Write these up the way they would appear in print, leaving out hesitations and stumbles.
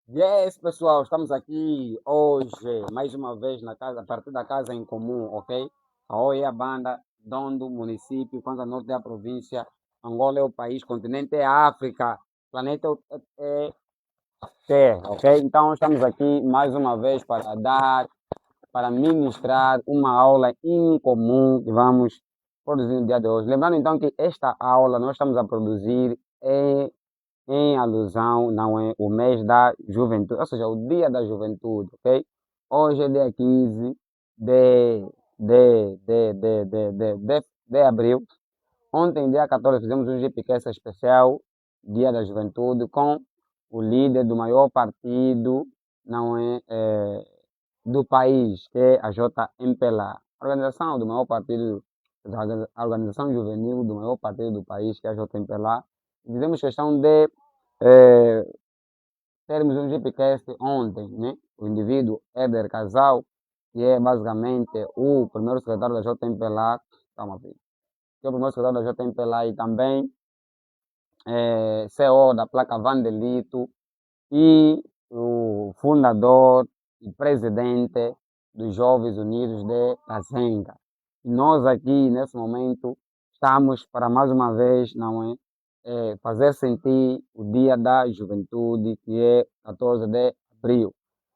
Yes, pessoal, estamos aqui hoje, mais uma vez, na casa, a partir da casa em comum, ok? Aoi é a banda, Dondo, município, Kwanza Norte é a província, Angola é o país, continente é a África, planeta é Terra, ok? Então, estamos aqui mais uma vez para ministrar uma aula em comum que vamos produzir no dia de hoje. Lembrando então que esta aula nós estamos a produzir em alusão, não é, o mês da juventude, ou seja, o dia da juventude, ok? Hoje é dia 15 de, de abril. Ontem, dia 14, fizemos um GPQS especial, Dia da Juventude, com o líder do maior partido, não é, do país, que é a JMPLA, a organização do maior partido, a organização juvenil do maior partido do país, que é a JMPLA. Fizemos questão de eh, termos um GPcast ontem, né? O indivíduo Éder Casal, que é basicamente o primeiro secretário da JMPLA, calma, filho, que é o primeiro secretário da JMPLA e também CEO da placa Vandelito e o fundador e presidente dos Jovens Unidos de Kazenga. E nós aqui, nesse momento, estamos para mais uma vez, não é, fazer sentir o Dia da Juventude, que é 14 de abril.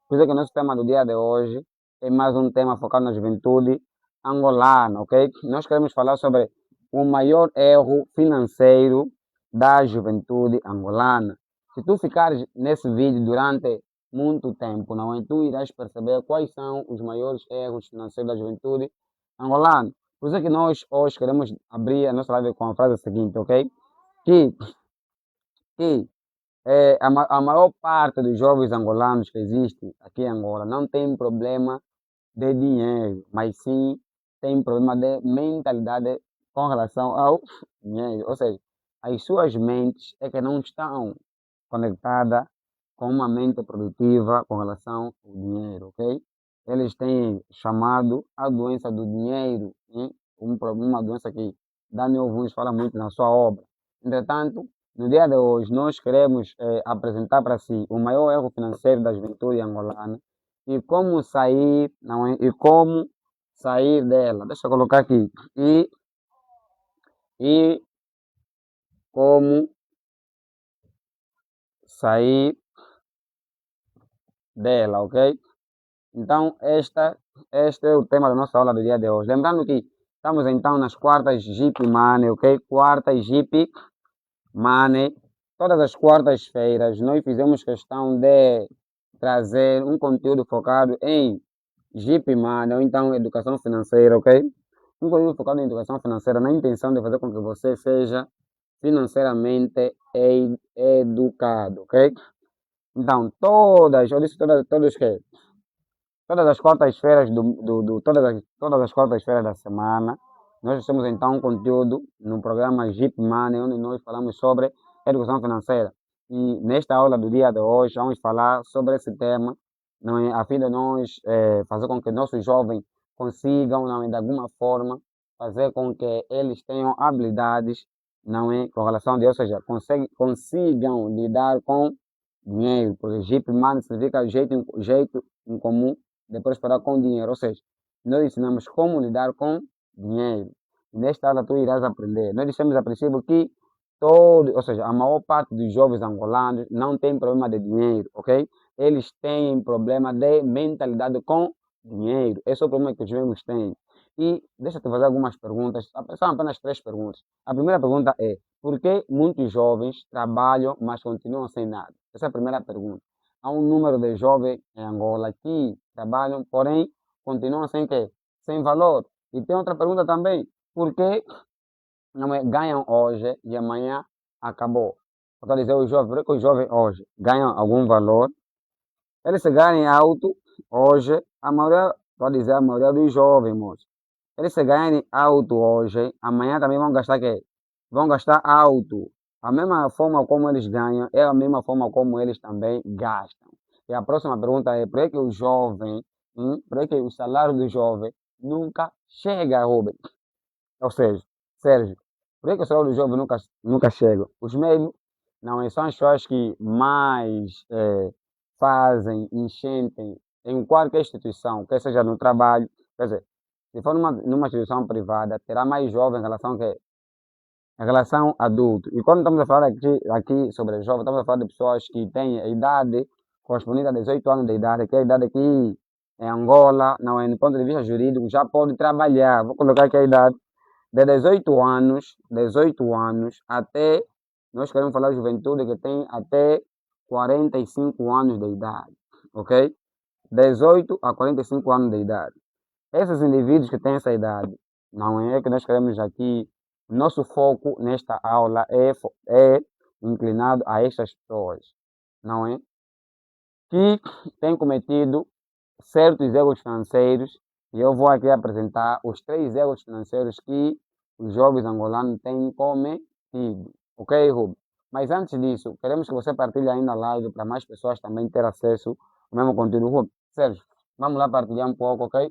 Por isso que o nosso tema do dia de hoje é mais um tema focado na juventude angolana, ok? Nós queremos falar sobre o maior erro financeiro da juventude angolana. Se tu ficares nesse vídeo durante muito tempo, não é? Tu irás perceber quais são os maiores erros financeiros da juventude angolana. Por isso é que nós hoje queremos abrir a nossa live com a frase seguinte, ok? Que, que a maior parte dos jovens angolanos que existem aqui em Angola não tem problema de dinheiro, mas sim tem problema de mentalidade com relação ao dinheiro. Ou seja, as suas mentes é que não estão conectadas com uma mente produtiva com relação ao dinheiro, ok? Eles têm chamado a doença do dinheiro, né? Uma doença que Daniel Vuns fala muito na sua obra. Entretanto, no dia de hoje, nós queremos apresentar para si o maior erro financeiro da juventude angolana e como sair, não é? E como sair dela. Deixa eu colocar aqui. E como sair dela, ok? Então, este é o tema da nossa aula do dia de hoje. Lembrando que estamos então nas quartas Jeep Money, ok? Quartas Jeep Money. Todas as quartas-feiras nós fizemos questão de trazer um conteúdo focado em Jeep Money, ou então educação financeira, ok? Um conteúdo focado em educação financeira na intenção de fazer com que você seja financeiramente educado, ok? Então, eu disse todas que todas as quartas-feiras todas as quartas-feiras da semana, nós temos então um conteúdo no programa Jeep Money, onde nós falamos sobre educação financeira. E nesta aula do dia de hoje, vamos falar sobre esse tema, não é? A fim de nós fazer com que nossos jovens consigam, não é, de alguma forma, fazer com que eles tenham habilidades, não é, com relação a Deus, ou seja, consigam lidar com dinheiro, porque Jeep Money significa jeito em comum de prosperar com dinheiro. Ou seja, nós ensinamos como lidar com dinheiro. Nesta aula tu irás aprender. Nós dissemos a princípio que ou seja, a maior parte dos jovens angolanos não tem problema de dinheiro, ok? Eles têm problema de mentalidade com dinheiro. Esse é o problema que os jovens têm. E deixa eu te fazer algumas perguntas, são apenas três perguntas. A primeira pergunta é, por que muitos jovens trabalham, mas continuam sem nada? Essa é a primeira pergunta. Há um número de jovens em Angola que trabalham, porém continuam sem quê? Sem valor. E tem outra pergunta também. Por que não é, ganham hoje e amanhã acabou? Eu estou a dizer, os jovens, por que os jovens hoje ganham algum valor? Eles se ganham alto hoje, a maioria, estou a dizer, a maioria dos jovens, moço. Eles se ganharem alto hoje, amanhã também vão gastar quê? Vão gastar alto. A mesma forma como eles ganham é a mesma forma como eles também gastam. E a próxima pergunta é, por que o jovem, por que o salário do jovem nunca chega, Rubem? Ou seja, Sérgio, por que o salário do jovem nunca chega? Os meios não são as pessoas que mais fazem enchente em qualquer instituição, quer seja no trabalho, quer dizer, se for numa instituição privada, terá mais jovens em relação a adulto. E quando estamos a falar aqui sobre jovens, estamos a falar de pessoas que têm a idade correspondente a 18 anos de idade, que é a idade aqui em Angola, não é, do ponto de vista jurídico, já pode trabalhar. Vou colocar aqui a idade de 18 anos até, nós queremos falar de juventude que tem até 45 anos de idade, ok? 18 a 45 anos de idade. Esses indivíduos que têm essa idade, não é que nós queremos aqui, nosso foco nesta aula é inclinado a estas pessoas, não é? Que têm cometido certos erros financeiros, e eu vou aqui apresentar os 3 erros financeiros que os jovens angolanos têm cometido. Ok, Rubem? Mas antes disso, queremos que você partilhe ainda a live para mais pessoas também ter acesso ao mesmo conteúdo. Rubem, Sérgio, vamos lá partilhar um pouco, ok?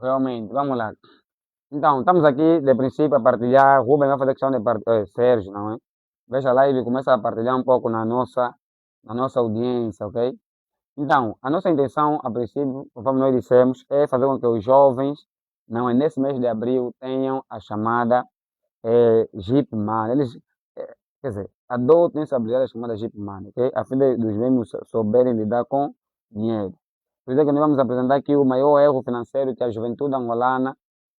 Realmente, vamos lá. Então, estamos aqui de princípio a partilhar. Rubem vai fazer questão de partilhar. Sérgio, não é? Veja a live e começa a partilhar um pouco na nossa audiência, ok? Então, a nossa intenção, a princípio, conforme nós dissemos, é fazer com que os jovens, não é, nesse mês de abril, tenham a chamada Jeep Money. Eles, quer dizer, adotem essa habilidade chamada Jeep Money, ok? A fim de dos mesmos souberem lidar com dinheiro. Por isso é que nós vamos apresentar aqui o maior erro financeiro que a juventude angolana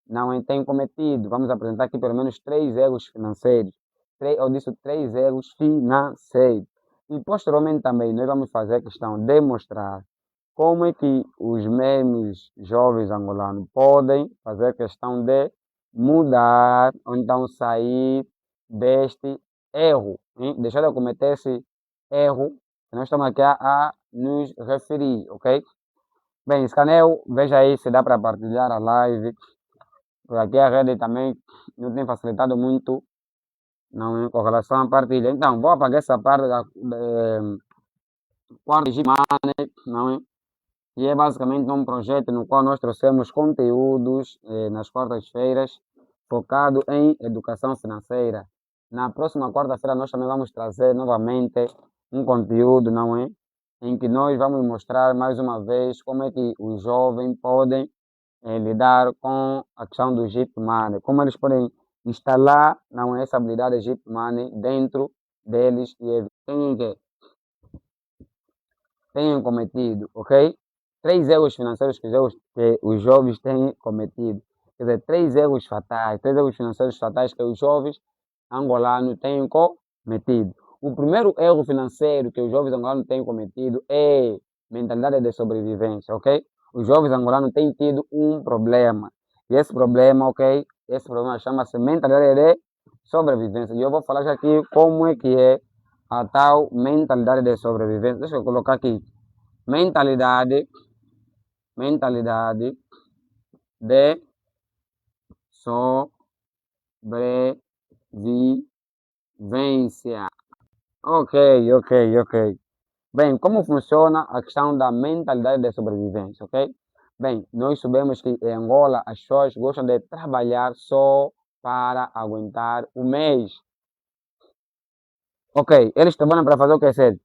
não tem cometido. Vamos apresentar aqui pelo menos 3 erros financeiros. Eu disse 3 erros financeiros. E posteriormente também nós vamos fazer questão de mostrar como é que os mesmos jovens angolanos podem fazer questão de mudar ou então sair deste erro, hein? Deixar de cometer esse erro que nós estamos aqui a nos referir, ok? Bem, Scanel, veja aí se dá para partilhar a live. Por aqui a rede também não tem facilitado muito, não é, com relação à partilha. Então, vou apagar essa parte da quarta Money, não é? E é basicamente um projeto no qual nós trouxemos conteúdos nas quartas-feiras focado em educação financeira. Na próxima quarta-feira nós também vamos trazer novamente um conteúdo, não é? Em que nós vamos mostrar mais uma vez como é que os jovens podem lidar com a questão do Jeep Money, como eles podem instalar, não é, essa habilidade Jeep Money dentro deles e têm que tenham cometido, ok? 3 erros financeiros que os jovens têm cometido. Quer dizer, 3 erros fatais, 3 erros financeiros fatais que os jovens angolanos têm cometido. O primeiro erro financeiro que os jovens angolanos têm cometido é mentalidade de sobrevivência, ok? Os jovens angolanos têm tido um problema. E esse problema, ok? Esse problema chama-se mentalidade de sobrevivência. E eu vou falar já aqui como é que é a tal mentalidade de sobrevivência. Deixa eu colocar aqui. Mentalidade de sobrevivência. Ok, ok, ok. Bem, como funciona a questão da mentalidade de sobrevivência, ok? Bem, nós sabemos que em Angola as pessoas gostam de trabalhar só para aguentar o mês. Ok, eles trabalham para fazer o que, certo?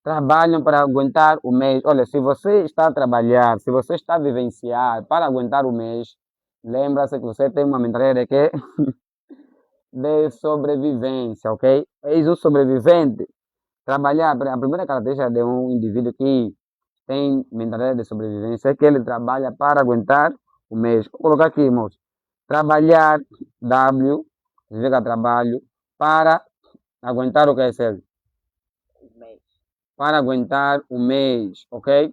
Trabalham para aguentar o mês. Olha, se você está a trabalhar, se você está a vivenciar para aguentar o mês, lembra-se que você tem uma mentalidade de quê? De sobrevivência, ok? Eis um sobrevivente. Trabalhar, a primeira característica de um indivíduo que tem mentalidade de sobrevivência é que ele trabalha para aguentar o mês. Vou colocar aqui, irmãos. Trabalhar, W, significa trabalho, para aguentar o que é ser? Para aguentar o mês, ok?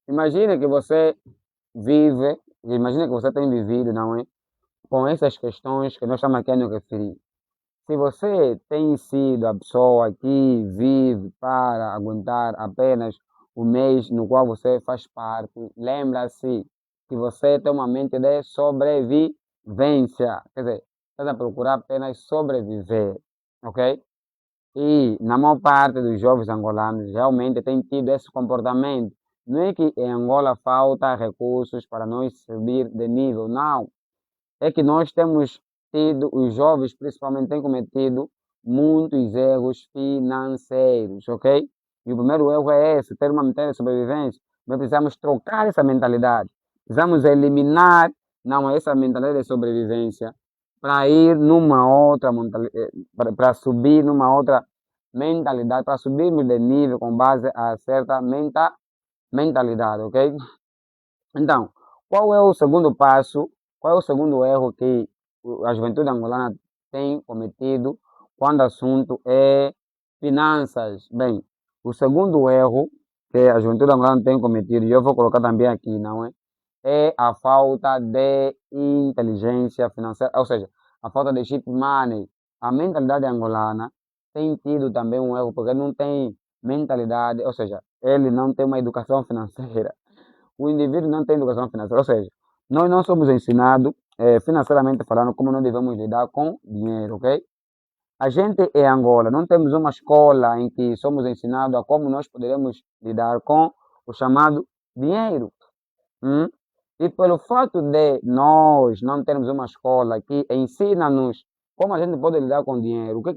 Imagine que você vive, imagine que você tem vivido, não é? Com essas questões que nós estamos aqui a nos referir. Se você tem sido a pessoa que vive para aguentar apenas o mês no qual você faz parte, lembra-se que você tem uma mente de sobrevivência. Quer dizer, está a procurar apenas sobreviver, ok? E na maior parte dos jovens angolanos realmente tem tido esse comportamento. Não é que em Angola falta recursos para nós subir de nível, não. É que nós temos tido, os jovens principalmente têm cometido muitos erros financeiros, ok? E o primeiro erro é esse, ter uma mentalidade de sobrevivência. Nós precisamos trocar essa mentalidade. Precisamos eliminar, não, essa mentalidade de sobrevivência para ir numa outra mentalidade, para subir numa outra mentalidade, para subirmos de nível com base a certa mentalidade, ok? Então, qual é o segundo passo? Qual é o segundo erro que a juventude angolana tem cometido quando o assunto é finanças? Bem, o segundo erro que a juventude angolana tem cometido, e eu vou colocar também aqui, não é? É a falta de inteligência financeira, ou seja, a falta de chip money. A mentalidade angolana tem tido também um erro, porque não tem mentalidade, ou seja, ele não tem uma educação financeira. O indivíduo não tem educação financeira, ou seja, nós não somos ensinados, financeiramente falando, como nós devemos lidar com dinheiro, ok? A gente em Angola não temos uma escola em que somos ensinados a como nós poderemos lidar com o chamado dinheiro. Hum? E pelo fato de nós não termos uma escola que ensina-nos como a gente pode lidar com dinheiro, o que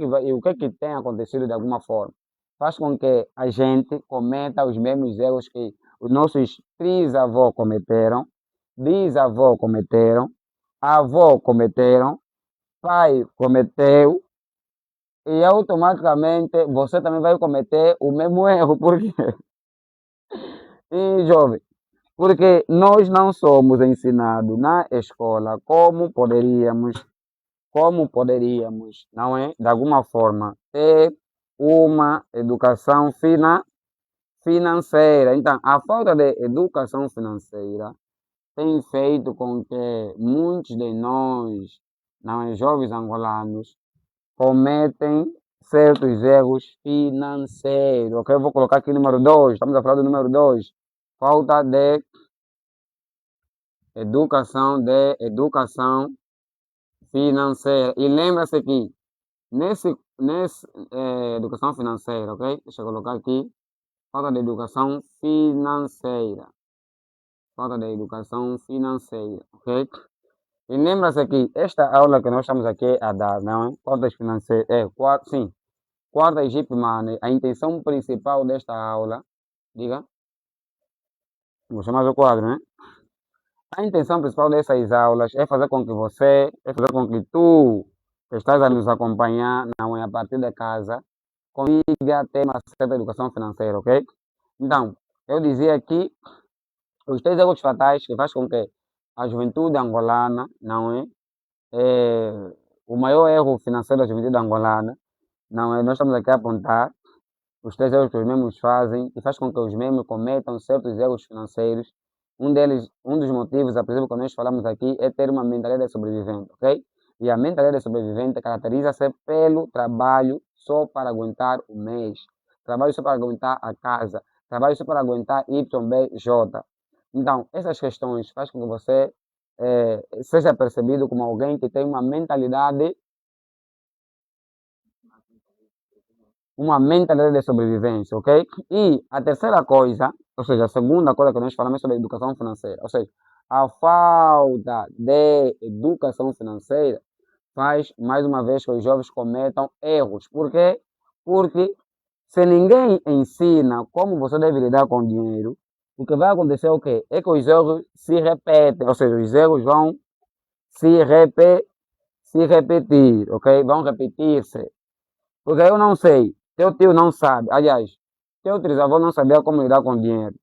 que tem acontecido de alguma forma, faz com que a gente cometa os mesmos erros que os nossos trisavós cometeram, bisavós cometeram, avô cometeram, pai cometeu, e automaticamente você também vai cometer o mesmo erro, porque, e jovem, porque nós não somos ensinados na escola como poderíamos, não é? De alguma forma, ter uma educação financeira. Então, a falta de educação financeira tem feito com que muitos de nós, não é, jovens angolanos, cometem certos erros financeiros. Ok? Eu vou colocar aqui o número 2. Estamos a falar do número 2. Falta de educação financeira. E lembra-se que nesse educação financeira, ok? Deixa eu colocar aqui. Falta de educação financeira. Falta de educação financeira, ok? E lembra-se que esta aula que nós estamos aqui a dar, não é? Quartas financeiras, sim, quarta Jeep Money, a intenção principal desta aula, diga, vou chamar o quadro, né? A intenção principal dessas aulas é fazer com que fazer com que tu, que estás a nos acompanhar, não é, a partir de casa, consiga ter uma certa educação financeira, ok? Então, eu dizia que os três erros fatais que faz com que a juventude angolana, não é, o maior erro financeiro da juventude angolana, não é, nós estamos aqui a apontar os três erros que os mesmos fazem e faz com que os mesmos cometam certos erros financeiros. Um dos motivos, a princípio, que nós falamos aqui, é ter uma mentalidade sobrevivente, ok? E a mentalidade sobrevivente caracteriza-se pelo trabalho só para aguentar o mês, trabalho só para aguentar a casa, trabalho só para aguentar YBJ. Então, essas questões fazem com que você seja percebido como alguém que tem uma mentalidade de sobrevivência, ok? E a terceira coisa, ou seja, a segunda coisa que nós falamos é sobre educação financeira, ou seja, a falta de educação financeira faz, mais uma vez, que os jovens cometam erros. Por quê? Porque se ninguém ensina como você deve lidar com dinheiro, o que vai acontecer é o quê? É que os erros se repetem, ou seja, os erros vão se repetir, ok? Vão repetir-se. Porque eu não sei, teu tio não sabe, aliás, teu trisavô não sabia como lidar com dinheiro.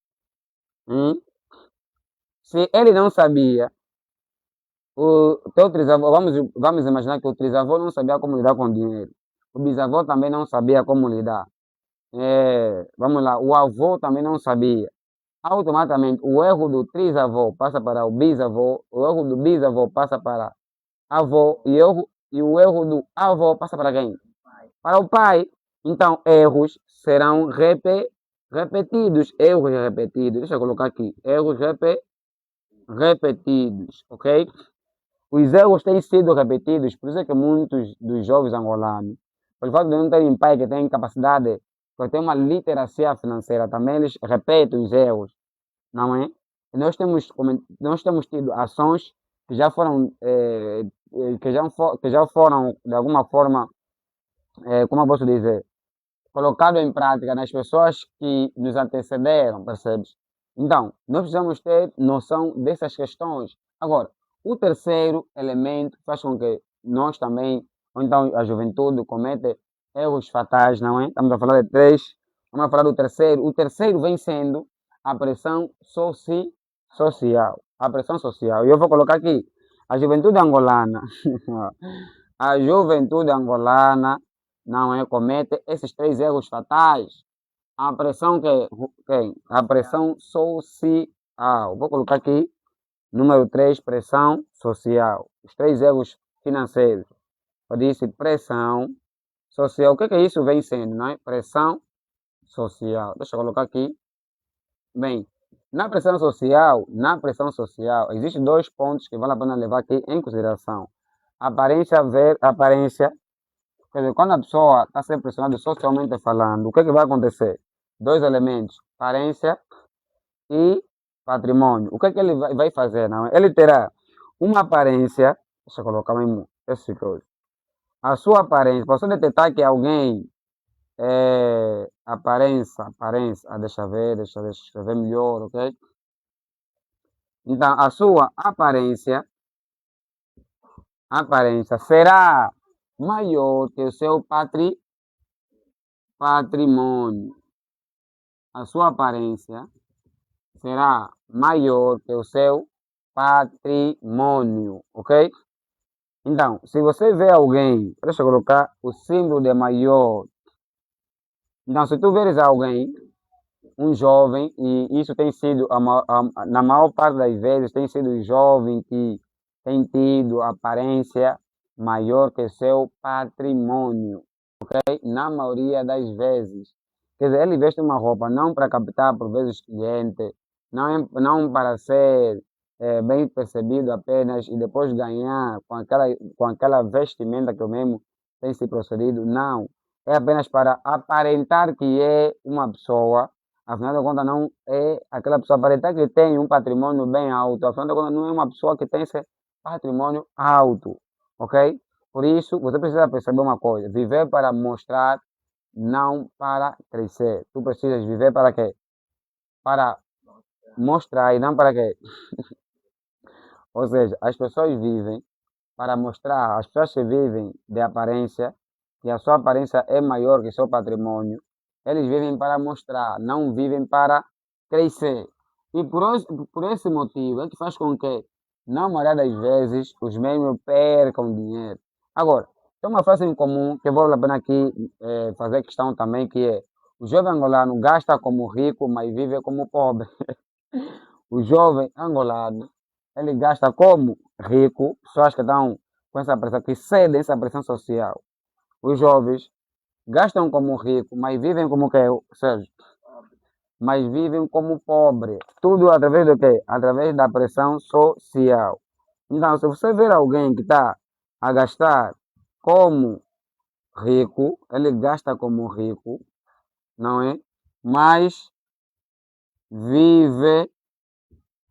Hum? Se ele não sabia, o teu trisavô, vamos imaginar que o trisavô não sabia como lidar com dinheiro. O bisavô também não sabia como lidar. Vamos lá, o avô também não sabia. Automaticamente, o erro do trisavô passa para o bisavô, o erro do bisavô passa para avô e o erro do avô passa para quem? Para o pai. Então, erros serão repetidos. Erros repetidos. Deixa eu colocar aqui. Erros repetidos. Ok? Os erros têm sido repetidos. Por isso é que muitos dos jovens angolanos, pelo fato de não terem pai que tem capacidade, que tem uma literacia financeira, também eles repetem os erros. não é? E nós temos tido ações que já foram, que já foram de alguma forma, como eu posso dizer, colocado em prática nas pessoas que nos antecederam, percebes? Então, nós precisamos ter noção dessas questões. Agora, o terceiro elemento faz com que nós também, ou então a juventude, cometa erros fatais, não é? Estamos a falar de três, vamos a falar do terceiro. O terceiro vem sendo a pressão social. A pressão social. E eu vou colocar aqui, a juventude angolana. A juventude angolana não é, comete esses três erros fatais. A pressão a pressão social. Vou colocar aqui, número 3, pressão social. Os três erros financeiros. Eu disse pressão social. O que é isso vem sendo, não é? Pressão social. Deixa eu colocar aqui. Bem, na pressão social, existem dois pontos que vale a pena levar aqui em consideração. Aparência. Quer dizer, quando a pessoa está sendo pressionada socialmente falando, o que vai acontecer? Dois elementos, aparência e patrimônio. O que ele vai fazer? Não? Ele terá uma aparência, deixa eu colocar mesmo esse coisa. A sua aparência, para você detectar que alguém aparência, deixa eu ver, escrever melhor, ok? Então, a sua aparência será maior que o seu patrimônio. A sua aparência será maior que o seu patrimônio, ok? Então, se você vê alguém, deixa eu colocar o símbolo de maior. Então, se tu veres alguém, um jovem, e isso tem sido, na maior parte das vezes, tem sido o jovem que tem tido aparência maior que seu patrimônio, ok? Na maioria das vezes. Quer dizer, ele veste uma roupa não para captar por vezes cliente, não para ser bem percebido apenas e depois ganhar com aquela vestimenta que o mesmo tem se procedido, não. É apenas para aparentar que é uma pessoa, afinal de contas não é aquela pessoa, aparentar que tem um patrimônio bem alto, afinal de contas não é uma pessoa que tem esse patrimônio alto, ok? Por isso, você precisa perceber uma coisa, viver para mostrar, não para crescer. Tu precisas viver para quê? Para mostrar e não para quê? Ou seja, as pessoas vivem para mostrar, as pessoas que vivem de aparência, que a sua aparência é maior que seu patrimônio, eles vivem para mostrar, não vivem para crescer. E por esse motivo é que faz com que, na maioria das vezes, os mesmos percam dinheiro. Agora, tem uma frase em comum que vale a pena aqui fazer questão também, que é: o jovem angolano gasta como rico, mas vive como pobre. O jovem angolano, ele gasta como rico, pessoas que estão com essa pressão, que cedem essa pressão social. Os jovens gastam como rico, mas vivem como que, Sérgio? Mas vivem como pobre. Tudo através do quê? Através da pressão social. Então, se você ver alguém que está a gastar como rico, ele gasta como rico, não é? Mas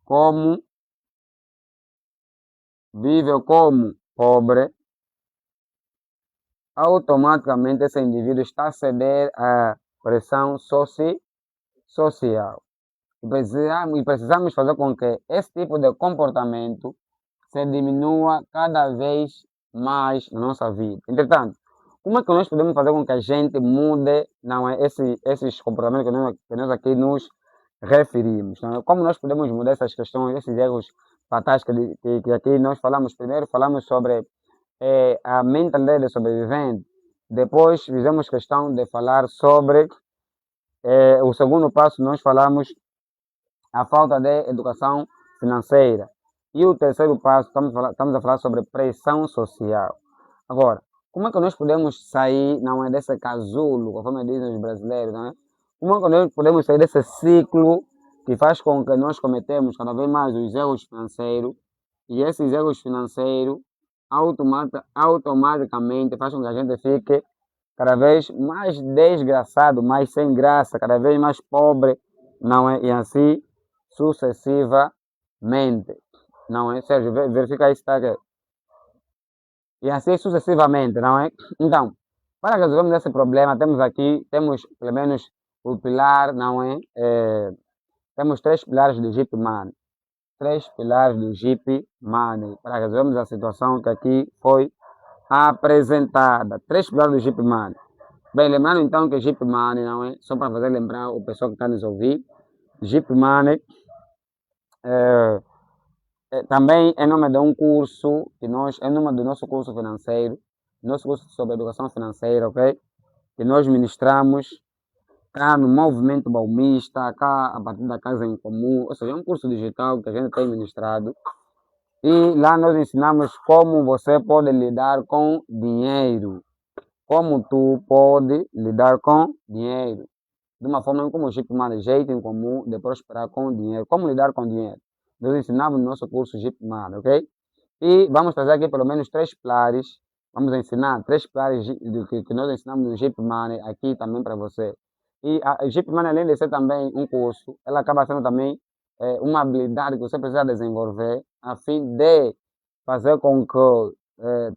como vive como pobre, automaticamente esse indivíduo está a ceder à pressão social. E precisamos fazer com que esse tipo de comportamento se diminua cada vez mais na nossa vida. Entretanto, como é que nós podemos fazer com que a gente mude não é, esses comportamentos que nós aqui nos referimos? Não é? Como nós podemos mudar essas questões, esses erros fatais que aqui nós falamos? Primeiro falamos sobre a mentalidade de sobrevivente. Depois fizemos questão de falar sobre o segundo passo, nós falamos a falta de educação financeira. E o terceiro passo, estamos a falar sobre pressão social. Agora, como é que nós podemos sair, não é, desse casulo, conforme dizem os brasileiros, não é? Como é que nós podemos sair desse ciclo que faz com que nós cometemos cada vez mais os erros financeiros, e esses erros financeiros automaticamente faz com que a gente fique cada vez mais desgraçado, mais sem graça, cada vez mais pobre, não é? E assim sucessivamente. Não é? Sérgio, verifica aí se está aqui. E assim sucessivamente, não é? Então, para resolvermos esse problema, temos pelo menos o pilar, não é? Temos 3 pilares do Jeep Money. 3 pilares do Jeep Money. Para resolvermos a situação que aqui foi apresentada. 3 pilares do Jeep Money. Bem, lembrando então que Jeep Money, não é? Só para fazer lembrar o pessoal que está nos ouvir, Jeep Money também é nome de um curso é nome do nosso curso financeiro, nosso curso sobre educação financeira, ok? Que nós ministramos cá no Movimento Baumista, cá a partir da Casa em Comum, ou seja, é um curso digital que a gente tem ministrado. E lá nós ensinamos como você pode lidar com dinheiro. Como tu pode lidar com dinheiro. De uma forma como o Jeep Money, jeito em comum de prosperar com dinheiro. Como lidar com dinheiro. Nós ensinamos no nosso curso Jeep Money, ok? E vamos trazer aqui pelo menos 3 pilares. Vamos ensinar 3 pilares que nós ensinamos no Jeep Money aqui também para você. E a Jeep Money, além de ser também um curso, ela acaba sendo também uma habilidade que você precisa desenvolver a fim de fazer com que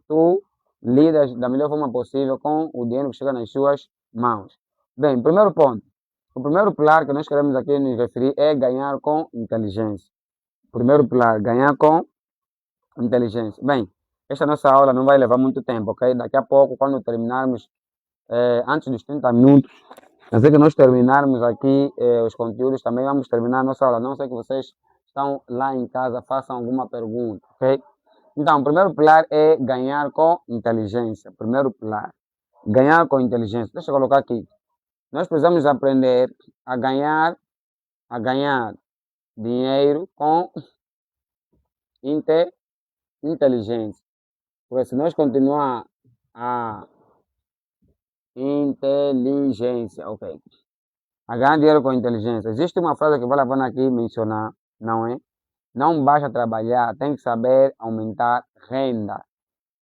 tu lidas da melhor forma possível com o dinheiro que chega nas suas mãos. Bem, primeiro ponto. O primeiro pilar que nós queremos aqui nos referir é ganhar com inteligência. Primeiro pilar, ganhar com inteligência. Bem, esta nossa aula não vai levar muito tempo, ok? Daqui a pouco, quando terminarmos, antes dos 30 minutos, assim que nós terminarmos aqui os conteúdos, também vamos terminar a nossa aula. Não sei que vocês estão lá em casa, façam alguma pergunta, ok? Então, o primeiro pilar é ganhar com inteligência. Primeiro pilar, ganhar com inteligência. Deixa eu colocar aqui. Nós precisamos aprender a ganhar dinheiro com inteligência. Porque se nós continuar a inteligência, ok. A ganhar dinheiro com inteligência. Existe uma frase que vale a pena aqui mencionar, não é? Não basta trabalhar, tem que saber aumentar renda.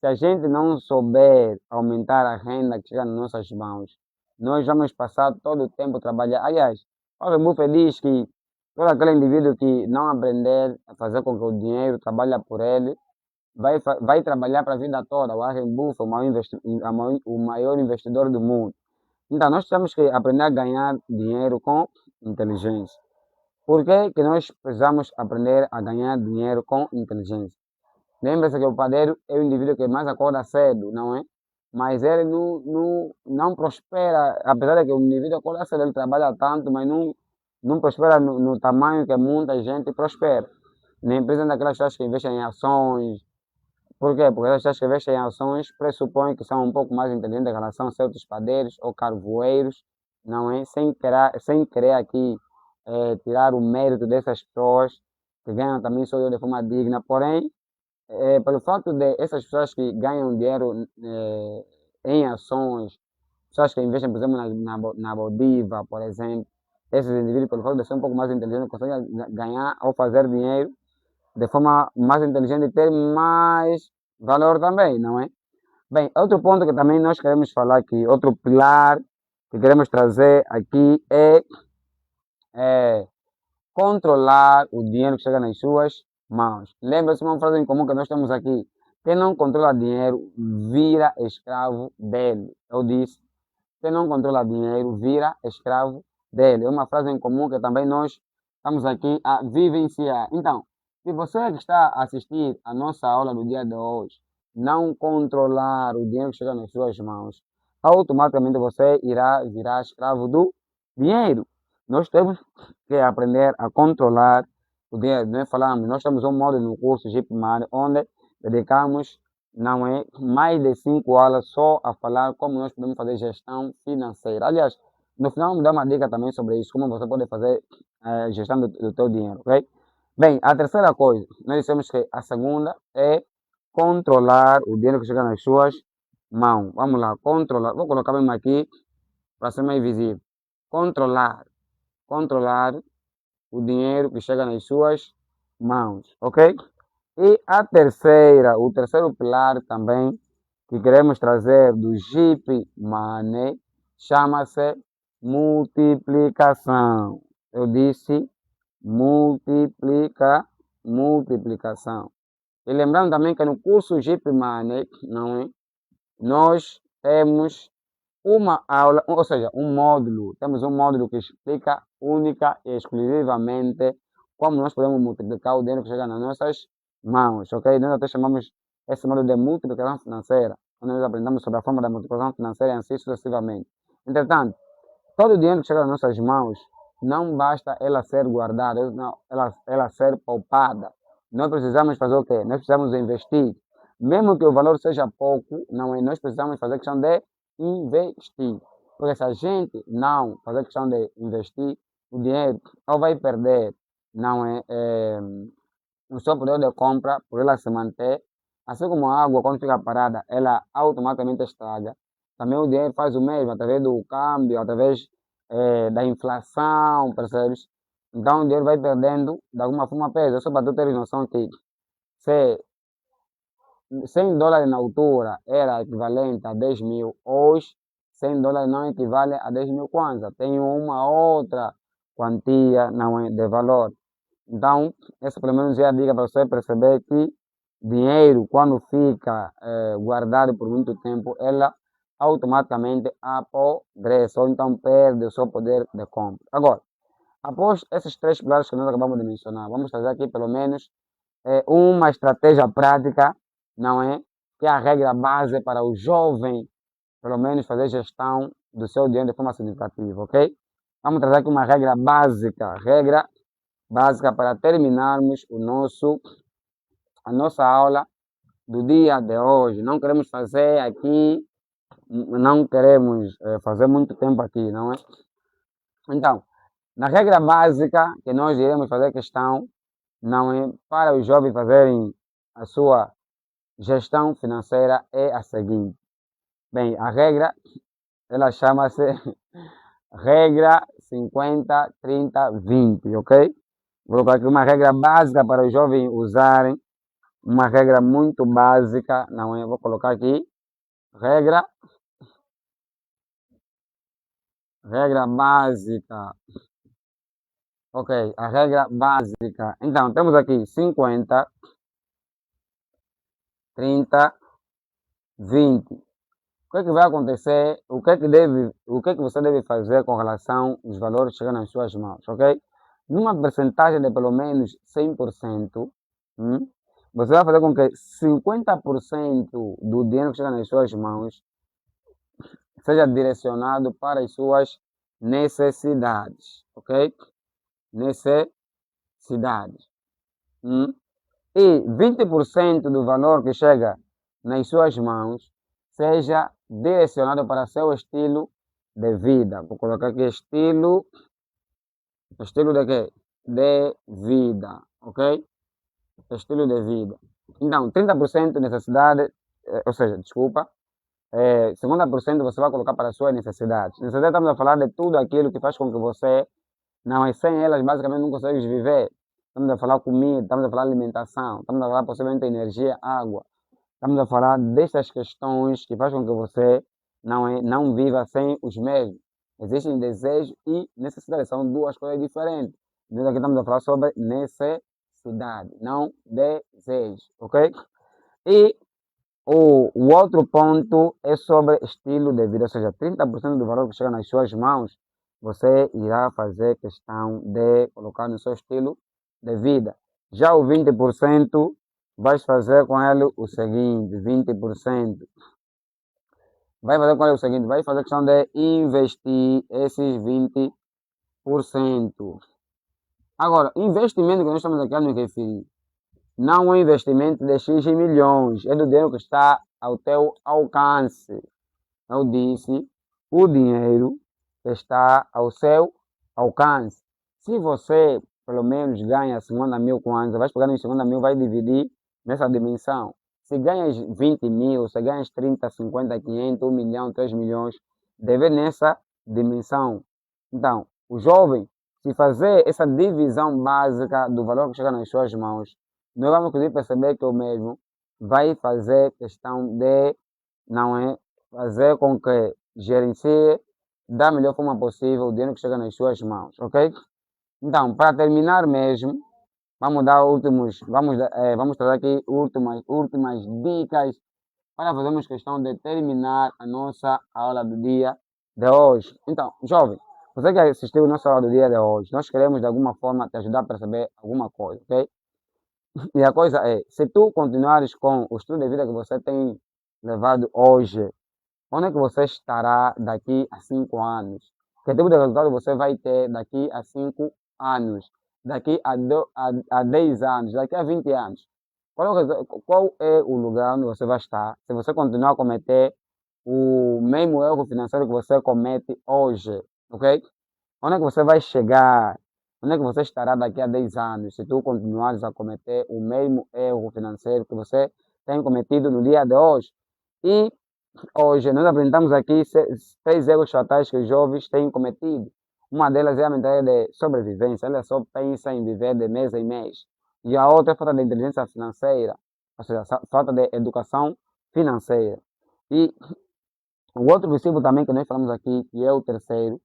Se a gente não souber aumentar a renda que chega nas nossas mãos, nós vamos passar todo o tempo a trabalhar. Aliás, Warren Buffett diz que todo aquele indivíduo que não aprender a fazer com que o dinheiro trabalhe por ele, vai trabalhar para a vida toda. O Warren Buffett, o maior investidor do mundo. Então, nós temos que aprender a ganhar dinheiro com inteligência. Por que nós precisamos aprender a ganhar dinheiro com inteligência? Lembra-se que o padeiro é o indivíduo que mais acorda cedo, não é? Mas ele não prospera, apesar de que o indivíduo acorda cedo, ele trabalha tanto, mas não prospera no tamanho que muita gente prospera. Nem precisa daquelas pessoas que investem em ações. Por quê? Porque as pessoas que investem em ações pressupõem que são um pouco mais inteligentes em relação a certos padeiros ou carvoeiros, não é? Sem querer aqui tirar o mérito dessas pessoas que ganham também só de forma digna. Porém, pelo fato de essas pessoas que ganham dinheiro em ações, pessoas que investem, por exemplo, na Bodiva, por exemplo, esses indivíduos, pelo fato de ser um pouco mais inteligentes, conseguem ganhar ou fazer dinheiro de forma mais inteligente e ter mais valor também, não é? Bem, outro ponto que também nós queremos falar aqui, outro pilar que queremos trazer aqui é controlar o dinheiro que chega nas suas mãos. Lembra-se uma frase em comum que nós temos aqui: quem não controla dinheiro vira escravo dele. Eu disse: quem não controla dinheiro vira escravo dele. É uma frase em comum que também nós estamos aqui a vivenciar. Então, se você que está a assistir a nossa aula do dia de hoje não controlar o dinheiro que chega nas suas mãos, automaticamente você irá virar escravo do dinheiro. Nós temos que aprender a controlar o dinheiro. Nós temos um módulo no curso Jeep Money, onde dedicamos não é mais de 5 aulas só a falar como nós podemos fazer gestão financeira. Aliás, no final vamos dar uma dica também sobre isso, como você pode fazer gestão do teu dinheiro, ok? Bem, a terceira coisa, nós dissemos que a segunda é controlar o dinheiro que chega nas suas mãos. Vamos lá, controlar. Vou colocar mesmo aqui para ser mais visível. Controlar o dinheiro que chega nas suas mãos, ok? E o terceiro pilar também que queremos trazer do Jeep Money chama-se multiplicação. Eu disse multiplicação. E lembrando também que no curso Jeep Money, não é? Nós temos uma aula, ou seja, temos um módulo que explica única e exclusivamente como nós podemos multiplicar o dinheiro que chega nas nossas mãos, ok? Nós até chamamos esse módulo de multiplicação financeira, onde nós aprendemos sobre a forma da multiplicação financeira e assim sucessivamente. Entretanto, todo o dinheiro que chega nas nossas mãos, não basta ela ser guardada, não, ela ser poupada. Nós precisamos fazer o quê? Nós precisamos investir. Mesmo que o valor seja pouco, não é? Nós precisamos fazer questão de investir. Porque se a gente não fazer questão de investir, o dinheiro ou vai perder, não é, o seu poder de compra por ela se manter. Assim como a água, quando fica parada, ela automaticamente estraga. Também o dinheiro faz o mesmo, através do câmbio, através da inflação, percebes? Então o dinheiro vai perdendo, de alguma forma pesa. Só para tu teres noção que se $100 na altura era equivalente a 10 mil, hoje $100 não equivale a 10 mil kwanza. Tem uma outra quantia não é, de valor. Então, essa pelo menos é a dica para você perceber que dinheiro, quando fica guardado por muito tempo, ela automaticamente apodrece, ou então perde o seu poder de compra. Agora, após esses 3 pilares que nós acabamos de mencionar, vamos trazer aqui pelo menos uma estratégia prática, não é? Que é a regra base para o jovem, pelo menos, fazer gestão do seu dinheiro de forma significativa, ok? Vamos trazer aqui uma regra básica para terminarmos a nossa aula do dia de hoje. Não queremos fazer aqui, não queremos fazer muito tempo aqui, não é? Então, na regra básica que nós iremos fazer questão, não é, para os jovens fazerem a sua gestão financeira é a seguinte. Bem, a regra, ela chama-se regra 50, 30, 20, ok? Vou colocar aqui uma regra básica para os jovens usarem, uma regra muito básica, não é? Vou colocar aqui, regra básica, ok, a regra básica. Então, temos aqui 50, 30, 20. O que é que vai acontecer? O que é que você deve fazer com relação aos valores que chegam nas suas mãos, ok? Numa percentagem de pelo menos 100%, você vai fazer com que 50% do dinheiro que chega nas suas mãos seja direcionado para as suas necessidades, ok? Necessidades. E 20% do valor que chega nas suas mãos seja direcionado para seu estilo de vida. Vou colocar aqui estilo de quê? De vida, ok? Estilo de vida. Então, 30% necessidade, ou seja, desculpa, 50% você vai colocar para as suas necessidades. Necessidade, estamos a falar de tudo aquilo que faz com que você, não é sem elas, basicamente não consegues viver. Estamos a falar comida, estamos a falar alimentação, estamos a falar possivelmente energia, água. Estamos a falar destas questões que fazem com que você não viva sem os mesmos. Existem desejo e necessidade, são duas coisas diferentes. Nós aqui estamos a falar sobre necessidade, não desejo, ok? E o outro ponto é sobre estilo de vida, ou seja, 30% do valor que chega nas suas mãos, você irá fazer questão de colocar no seu estilo de vida. Já o 20%, vais fazer com ele o seguinte, 20%. Vai fazer com ele o seguinte, vai fazer questão de investir esses 20%. Agora, investimento que nós estamos aqui a nos referir, não é investimento de X milhões, é do dinheiro que está ao teu alcance. Eu disse, o dinheiro que está ao seu alcance. Se você, pelo menos, ganha 50 mil kwanza, vai pegar em 50 mil, vai dividir nessa dimensão. Se ganhas 20 mil, se ganhas 30, 50, 500, 1 milhão, 3 milhões, deve nessa dimensão. Então, o jovem, se fazer essa divisão básica do valor que chega nas suas mãos, nós vamos conseguir perceber que o mesmo vai fazer questão de, não é, fazer com que gerencie da melhor forma possível o dinheiro que chega nas suas mãos, ok? Então, para terminar mesmo, vamos dar vamos trazer aqui últimas dicas para fazermos questão de terminar a nossa aula do dia de hoje. Então, jovem, você que assistiu a nossa aula do dia de hoje, nós queremos de alguma forma te ajudar a perceber alguma coisa, ok? E a coisa é, se tu continuares com o estilo de vida que você tem levado hoje, onde é que você estará daqui a 5 anos? Que tipo de resultado você vai ter daqui a 5 anos? Daqui a 10 anos? Daqui a 20 anos? Qual é o lugar onde você vai estar se você continuar a cometer o mesmo erro financeiro que você comete hoje? Ok? Onde é que você vai chegar? Onde é que você estará daqui a 10 anos se tu continuares a cometer o mesmo erro financeiro que você tem cometido no dia de hoje? E hoje nós apresentamos aqui 3 erros fatais que os jovens têm cometido. Uma delas é a mentalidade de sobrevivência. Ela só pensa em viver de mês em mês. E a outra é a falta de inteligência financeira, ou seja, falta de educação financeira. E o outro princípio também que nós falamos aqui, que é o terceiro,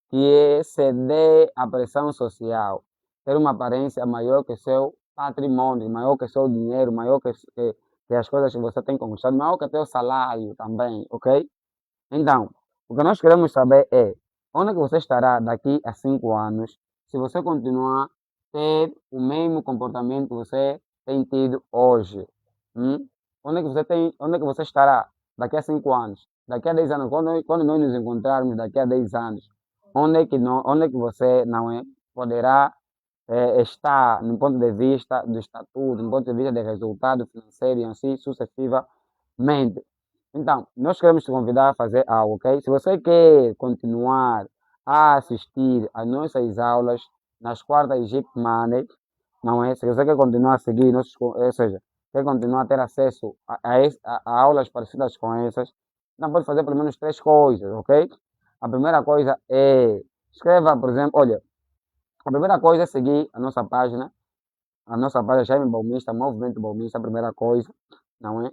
que é ceder à pressão social. Ter uma aparência maior que seu patrimônio, maior que seu dinheiro, maior que as coisas que você tem conquistado, maior que teu salário também, ok? Então, o que nós queremos saber é onde é que você estará daqui a 5 anos se você continuar a ter o mesmo comportamento que você tem tido hoje. Hum? Onde é que você estará daqui a 5 anos? Daqui a 10 anos, quando nós nos encontrarmos daqui a 10 anos, onde é que você não é, poderá estar no ponto de vista do estatuto, no ponto de vista de resultado financeiro e assim sucessivamente. Então, nós queremos te convidar a fazer algo, ok? Se você quer continuar a assistir às nossas aulas nas quartas de Jeep Money, não é? Se você quer continuar a seguir, ou seja, quer continuar a ter acesso a aulas parecidas com essas, então pode fazer pelo menos 3 coisas, ok? A primeira coisa é, escreva, por exemplo, olha, a primeira coisa é seguir a nossa página Jaime Baumista, Movimento Baumista, a primeira coisa, não é?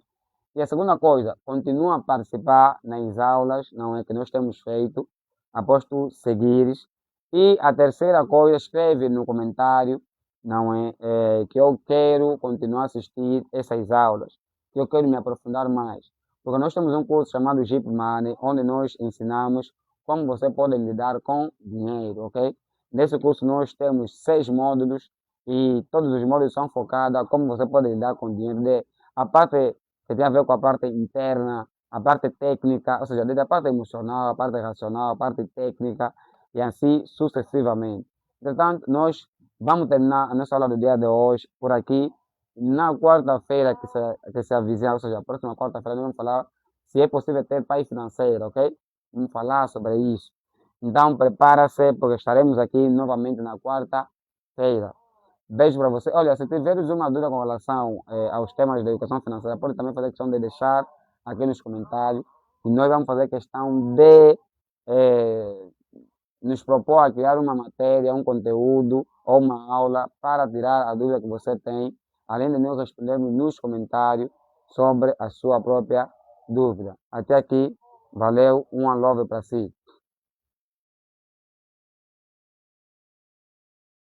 E a segunda coisa, continua a participar nas aulas, não é, que nós temos feito, após tu seguires. E a terceira coisa, escreve no comentário, não é, que eu quero continuar a assistir essas aulas, que eu quero me aprofundar mais. Porque nós temos um curso chamado Jeep Money, onde nós ensinamos como você pode lidar com dinheiro, ok? Nesse curso nós temos 6 módulos e todos os módulos são focados a como você pode lidar com dinheiro. A parte que tem a ver com a parte interna, a parte técnica, ou seja, desde a parte emocional, a parte racional, a parte técnica e assim sucessivamente. Portanto, nós vamos terminar a nossa aula do dia de hoje por aqui. Na quarta-feira que se avizinha, ou seja, a próxima quarta-feira, nós vamos falar se é possível ter paz financeira, ok? Vamos falar sobre isso. Então, prepara-se, porque estaremos aqui novamente na quarta-feira. Beijo para você. Olha, se tiveres uma dúvida com relação aos temas da educação financeira, pode também fazer questão de deixar aqui nos comentários. E nós vamos fazer questão de eh, nos propor a criar uma matéria, um conteúdo ou uma aula para tirar a dúvida que você tem, além de nós respondermos nos comentários sobre a sua própria dúvida. Até aqui, valeu, uma love para si.